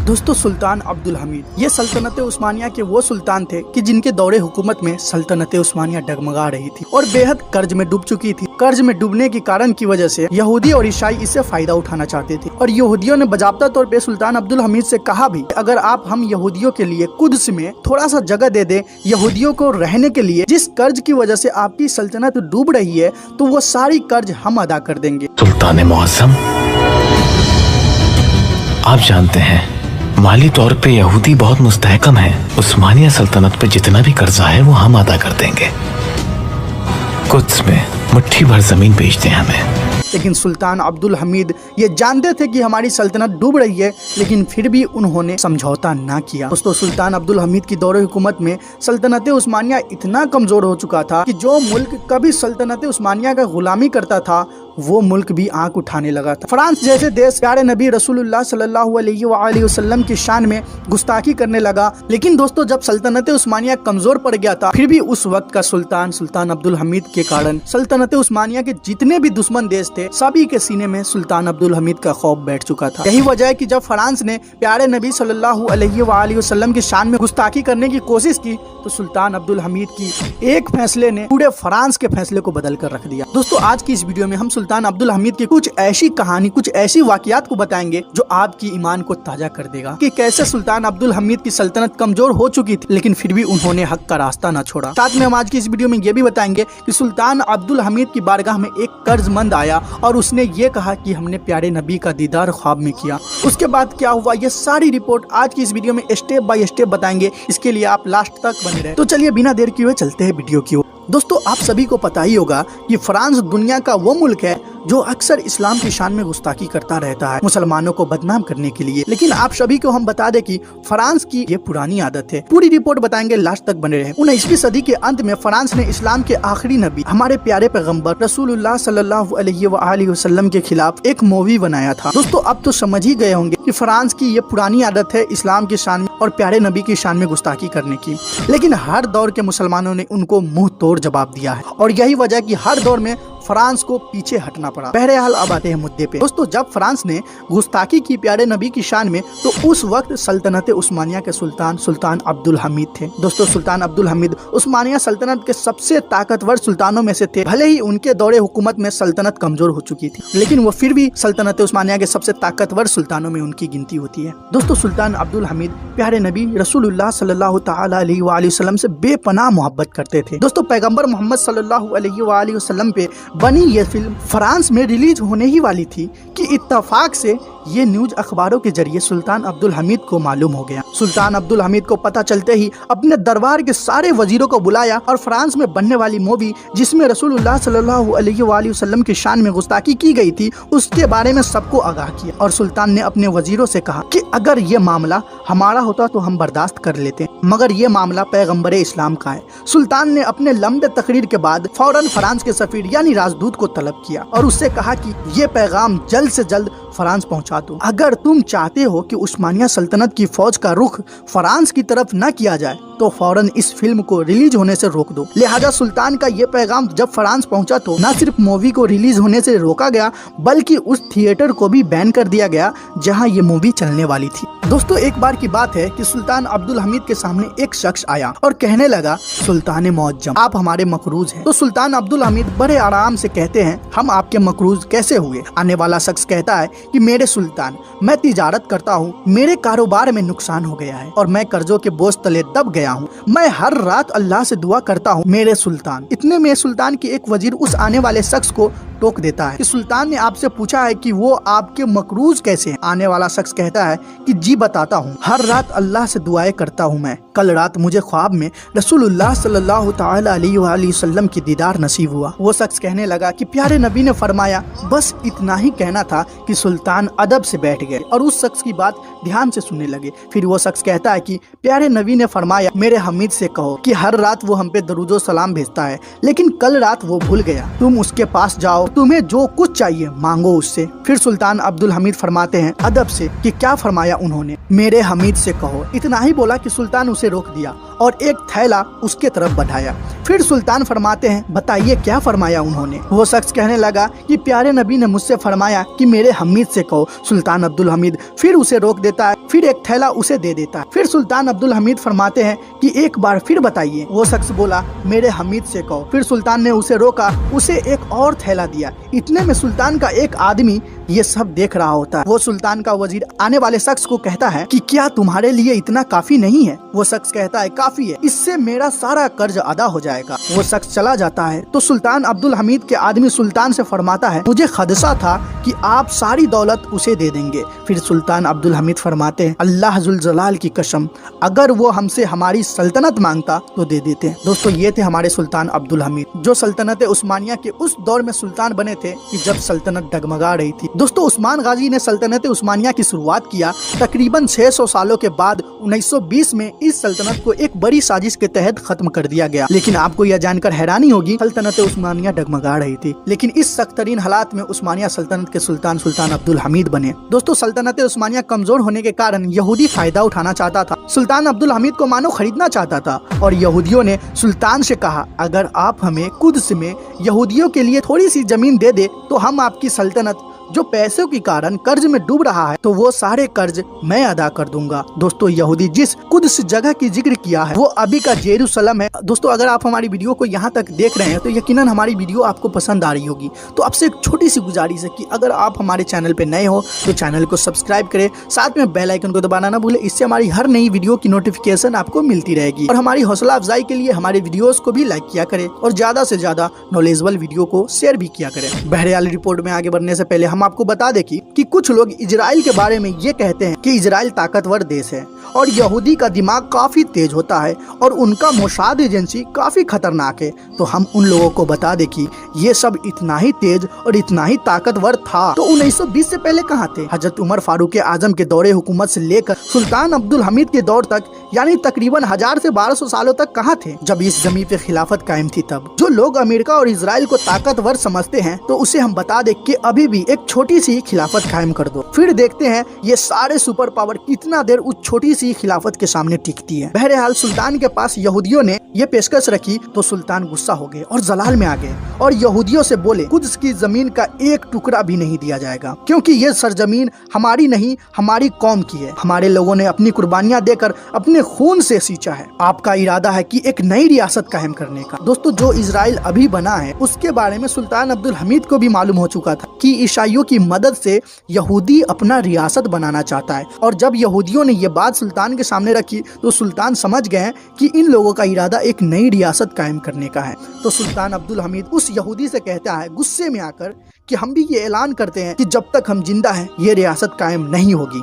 दोस्तों सुल्तान अब्दुल हमीद ये सल्तनत उस्मानिया के वो सुल्तान थे कि जिनके दौरे हुकूमत में सल्तनत उस्मानिया डगमगा रही थी और बेहद कर्ज में डूब चुकी थी। कर्ज में डूबने के कारण की वजह से यहूदी और ईसाई इससे फायदा उठाना चाहते थे और यहूदियों ने बजाबता तौर पे सुल्तान अब्दुल हमीद से कहा भी, अगर आप हम यहूदियों के लिए कुद्स में थोड़ा सा जगह दे दे यहूदियों को रहने के लिए, जिस कर्ज की वजह से आपकी सल्तनत डूब रही है, तो वो सारी कर्ज हम अदा कर देंगे। सुल्तान मुअज़्ज़म, आप जानते हैं माली तौर पे यहूदी बहुत मुस्तहकम है। उस्मानिया सल्तनत पे जितना भी कर्जा है वो हम अदा कर देंगे। कुद्स में मुट्ठी भर जमीन बेच दें हमें। लेकिन सुल्तान अब्दुल हमीद ये जानते थे कि हमारी सल्तनत डूब रही है, लेकिन फिर भी उन्होंने समझौता ना किया। दोस्तों सुल्तान अब्दुल हमीद की दौरे हुकूमत में सल्तनत उस्मानिया इतना कमजोर हो चुका था कि जो मुल्क कभी सल्तनत उस्मानिया का गुलामी करता था वो मुल्क भी आंख उठाने लगा था। फ्रांस जैसे देश प्यारे नबी रसूलुल्लाह सल्लल्लाहु अलैहि वसल्लम की शान में गुस्ताखी करने लगा। लेकिन दोस्तों जब सल्तनत उस्मानिया कमजोर पड़ गया था, फिर भी उस वक्त का सुल्तान अब्दुल हमीद के कारण सल्तनत उस्मानिया के जितने भी दुश्मन देश थे सभी के सीने में सुल्तान अब्दुल हमीद का खौफ बैठ चुका था। यही वजह है कि जब फ्रांस ने प्यारे नबी सल्लल्लाहु अलैहि वसल्लम की शान में गुस्ताखी करने की कोशिश की तो सुल्तान अब्दुल हमीद की एक फैसले ने पूरे फ्रांस के फैसले को बदल कर रख दिया। दोस्तों आज की इस वीडियो में हम सुल्तान अब्दुल हमीद की कुछ ऐसी कहानी, कुछ ऐसी वाकयात को बताएंगे जो आपकी ईमान को ताजा कर देगा कि कैसे सुल्तान अब्दुल हमीद की सल्तनत कमजोर हो चुकी थी लेकिन फिर भी उन्होंने हक का रास्ता न छोड़ा। साथ में हम आज की इस वीडियो में ये भी बताएंगे कि सुल्तान अब्दुल हमीद की बारगाह में एक कर्जमंद आया और उसने ये कहा कि हमने प्यारे नबी का दीदार ख्वाब में किया। उसके बाद क्या हुआ, ये सारी रिपोर्ट आज की इस वीडियो में स्टेप बाय स्टेप बताएंगे। इसके लिए आप लास्ट तक बने रहे। तो चलिए बिना देर किए हुए चलते हैं वीडियो की ओर। दोस्तों आप सभी को पता ही होगा कि फ्रांस दुनिया का वो मुल्क है जो अक्सर इस्लाम की शान में गुस्ताखी करता रहता है मुसलमानों को बदनाम करने के लिए। लेकिन आप सभी को हम बता दें कि फ्रांस की ये पुरानी आदत है। पूरी रिपोर्ट बताएंगे, लास्ट तक बने रहे। 19वीं सदी के अंत में फ्रांस ने इस्लाम के आखिरी नबी हमारे प्यारे पैगंबर रसूलुल्लाह सल्लल्लाहु अलैहि वसल्लम के खिलाफ एक मूवी बनाया था। दोस्तों अब तो समझ ही गए होंगे कि फ्रांस की ये पुरानी आदत है इस्लाम की शान में और प्यारे नबी की शान में गुस्ताखी करने की। लेकिन हर दौर के मुसलमानों ने उनको मुंह तोड़ जवाब दिया है और यही वजह कि हर दौर में फ्रांस को पीछे हटना पड़ा। बहरहाल अब आते हैं मुद्दे पे। दोस्तों जब फ्रांस ने गुस्ताखी की प्यारे नबी की शान में तो उस वक्त सल्तनत उस्मानिया के सुल्तान अब्दुल हमीद थे। दोस्तों सुल्तान अब्दुल हमीद उस्मानिया सल्तनत के सबसे ताकतवर सुल्तानों में से थे। भले ही उनके दौरे हुकूमत में सल्तनत कमजोर हो चुकी थी लेकिन वो फिर भी सल्तनत उस्मानिया के सबसे ताकतवर सुल्तानों में उनकी गिनती होती है। दोस्तों सुल्तान अब्दुल हमीद प्यारे नबी रसूलुल्लाह सल्लल्लाहु तआला अलैहि वसल्लम से बेपनाह मोहब्बत करते थे। दोस्तों पैगंबर मोहम्मद सल्लल्लाहु अलैहि वसल्लम पे बनी ये फिल्म फ्रांस में रिलीज होने ही वाली थी कि इत्तेफाक से ये न्यूज अखबारों के जरिए सुल्तान अब्दुल हमीद को मालूम हो गया। सुल्तान अब्दुल हमीद को पता चलते ही अपने दरबार के सारे वजीरों को बुलाया और फ्रांस में बनने वाली मूवी जिसमें रसूलुल्लाह सल्लल्लाहु अलैहि वसल्लम की शान में गुस्ताखी की गई थी उसके बारे में सबको आगाह किया और सुल्तान ने अपने वजीरों से कहा कि अगर ये मामला हमारा होता तो हम बर्दाश्त कर लेते, मगर ये मामला पैगंबर इस्लाम का है। सुल्तान ने अपने लंबे तकरीर के बाद फौरन फ्रांस के सफीर यानी राजदूत को तलब किया और उससे कहा कि ये पैगाम जल्द से जल्द फ्रांस पहुंचा दो। अगर तुम चाहते हो कि उस्मानिया सल्तनत की फौज का रुख फ्रांस की तरफ न किया जाए तो फौरन इस फिल्म को रिलीज होने से रोक दो। लिहाजा सुल्तान का ये पैगाम जब फ्रांस पहुंचा तो न सिर्फ मूवी को रिलीज होने से रोका गया बल्कि उस थिएटर को भी बैन कर दिया गया जहां ये मूवी चलने वाली थी। दोस्तों एक बार की बात है कि सुल्तान अब्दुल हमीद के सामने एक शख्स आया और कहने लगा, सुल्तान मुअज्जम आप हमारे मकरूज हैं। तो सुल्तान अब्दुल हमीद बड़े आराम से कहते हैं, हम आपके मकरूज कैसे हुए? आने वाला शख्स कहता है कि मेरे सुल्तान मैं तिजारत करता हूँ, मेरे कारोबार में नुकसान हो गया है और मैं कर्जों के बोझ तले दब गया हूँ। मैं हर रात अल्लाह से दुआ करता हूँ मेरे सुल्तान। इतने में सुल्तान की एक वजीर उस आने वाले शख्स को टोक देता है कि सुल्तान ने आपसे पूछा है कि वो आपके मकरूज कैसे हैं? आने वाला शख्स कहता है कि जी बताता हूँ, हर रात अल्लाह से दुआएं करता हूँ मैं। कल रात मुझे ख्वाब में रसूलुल्लाह सल्लल्लाहु तआला अलैहि वसल्लम की दीदार नसीब हुआ। वो शख्स कहने लगा कि प्यारे नबी ने फरमाया, बस इतना ही कहना था कि सुल्तान अदब से बैठ गए और उस शख्स की बात ध्यान से सुनने लगे। फिर वो शख्स कहता है कि प्यारे नबी ने फरमाया, मेरे हमीद से कहो कि हर रात वो हम पे दरूदो सलाम भेजता है लेकिन कल रात वो भूल गया, तुम उसके पास जाओ तुम्हें जो कुछ चाहिए मांगो उससे। फिर सुल्तान अब्दुल हमीद फरमाते हैं अदब से कि क्या फरमाया उन्होंने, मेरे हमीद से कहो। इतना ही बोला कि सुल्तान उसे रोक दिया और एक थैला उसके तरफ बढ़ाया। फिर सुल्तान फरमाते हैं बताइए क्या फरमाया उन्होंने। वो शख्स कहने लगा कि प्यारे नबी ने मुझसे फरमाया कि मेरे हमीद से कहो। सुल्तान अब्दुल हमीद फिर उसे रोक देता है, फिर एक थैला उसे दे देता है। फिर सुल्तान अब्दुल हमीद फरमाते हैं कि एक बार फिर बताइए। वो शख्स बोला मेरे हमीद से कहो। फिर सुल्तान ने उसे रोका, उसे एक और थैला दिया। इतने में सुल्तान का एक आदमी ये सब देख रहा होता है। वो सुल्तान का वजीर आने वाले शख्स को कहता है कि क्या तुम्हारे लिए इतना काफी नहीं है? वो शख्स कहता है काफी है, इससे मेरा सारा कर्ज अदा हो जाएगा। वो शख्स चला जाता है तो सुल्तान अब्दुल हमीद के आदमी सुल्तान से फरमाता है मुझे खदशा था कि आप सारी दौलत उसे दे देंगे। फिर सुल्तान अब्दुल हमीद फरमाते हैं अल्लाह जुल जलाल की कसम, अगर वो हमसे हमारी सल्तनत मांगता तो दे देते हैं। दोस्तों ये थे हमारे सुल्तान अब्दुल हमीद, जो सल्तनत उस्मानिया के उस दौर में सुल्तान बने थे कि जब सल्तनत डगमगा रही थी। दोस्तों उस्मान गाजी ने सल्तनत उस्मानिया की शुरुआत किया तकरीबन 600 सालों के बाद 1920 में इस सल्तनत को एक बड़ी साजिश के तहत खत्म कर दिया गया। लेकिन आपको यह जानकर हैरानी होगी सल्तनत उस्मानिया डगमगा रही थी, लेकिन इस सख्त तरीन हालात में उस्मानिया सल्तनत के सुल्तान सुल्तान अब्दुल हमीद बने। दोस्तों सल्तनत उस्मानिया कमजोर होने के कारण यहूदी फायदा उठाना चाहता था। सुल्तान अब्दुल हमीद को मानो खरीदना चाहता था और यहूदियों ने सुल्तान से कहा अगर आप हमें कुद्स में यहूदियों के लिए थोड़ी सी जमीन दे दे तो हम आपकी सल्तनत जो पैसों के कारण कर्ज में डूब रहा है तो वो सारे कर्ज मैं अदा कर दूंगा। दोस्तों यहूदी जिस कुद्स जगह की जिक्र किया है वो अभी का जेरूसलम है। दोस्तों अगर आप हमारी वीडियो को यहाँ तक देख रहे हैं तो यकीनन हमारी वीडियो आपको पसंद आ रही होगी। तो आपसे एक छोटी सी गुजारिश है कि अगर आप हमारे चैनल पे नए हो तो चैनल को सब्सक्राइब करें, साथ में बेल आइकन को दबाना ना भूलें। इससे हमारी हर नई वीडियो की नोटिफिकेशन आपको मिलती रहेगी। और हमारी हौसला अफजाई के लिए हमारे वीडियोस को भी लाइक किया करें और ज्यादा से ज्यादा नॉलेजेबल वीडियो को शेयर भी किया करें। बहरहाल रिपोर्ट में आगे बढ़ने से पहले हम आपको बता दें कि कुछ लोग इजराइल के बारे में ये कहते हैं कि इजराइल ताकतवर देश है और यहूदी का दिमाग काफी तेज होता है और उनका मोसाद एजेंसी काफी खतरनाक है। तो हम उन लोगों को बता दें कि ये सब इतना ही तेज और इतना ही ताकतवर था तो 1920 से पहले कहाँ थे? हजरत उमर फारूक आजम के दौरे हुकूमत से लेकर सुल्तान अब्दुल हमीद के दौर तक यानी तकरीबन 1000 से 1200 सालों तक कहाँ थे जब इस जमीन पे खिलाफत कायम थी। तब जो लोग अमेरिका और इजराइल को ताकतवर समझते हैं तो उसे हम बता दें कि अभी भी एक छोटी सी खिलाफत कायम कर दो, फिर देखते हैं ये सारे सुपर पावर कितना देर उस छोटी सी खिलाफत के सामने टिकती है। बहरहाल सुल्तान के पास यहूदियों ने ये पेशकश रखी तो सुल्तान गुस्सा हो गए और जलाल में आ गए और यहूदियों से बोले कुद्स की जमीन का एक टुकड़ा भी नहीं दिया जाएगा क्योंकि ये सरजमीन हमारी नहीं हमारी कौम की है। हमारे लोगों ने अपनी कुर्बानियां देकर अपने खून से सींचा है। आपका इरादा है कि एक नई रियासत कायम करने का। दोस्तों जो इजराइल अभी बना है उसके बारे में सुल्तान अब्दुल हमीद को भी मालूम हो चुका था कि ईसाइयों की मदद से यहूदी अपना रियासत बनाना चाहता है। और जब यहूदियों ने ये बात सुल्तान के सामने रखी तो सुल्तान समझ गए कि इन लोगों का इरादा एक नई रियासत कायम करने का है। तो सुल्तान अब्दुल हमीद उस यहूदी से कहता है गुस्से में आकर कि हम भी ये ऐलान करते हैं कि जब तक हम जिंदा हैं ये रियासत कायम नहीं होगी।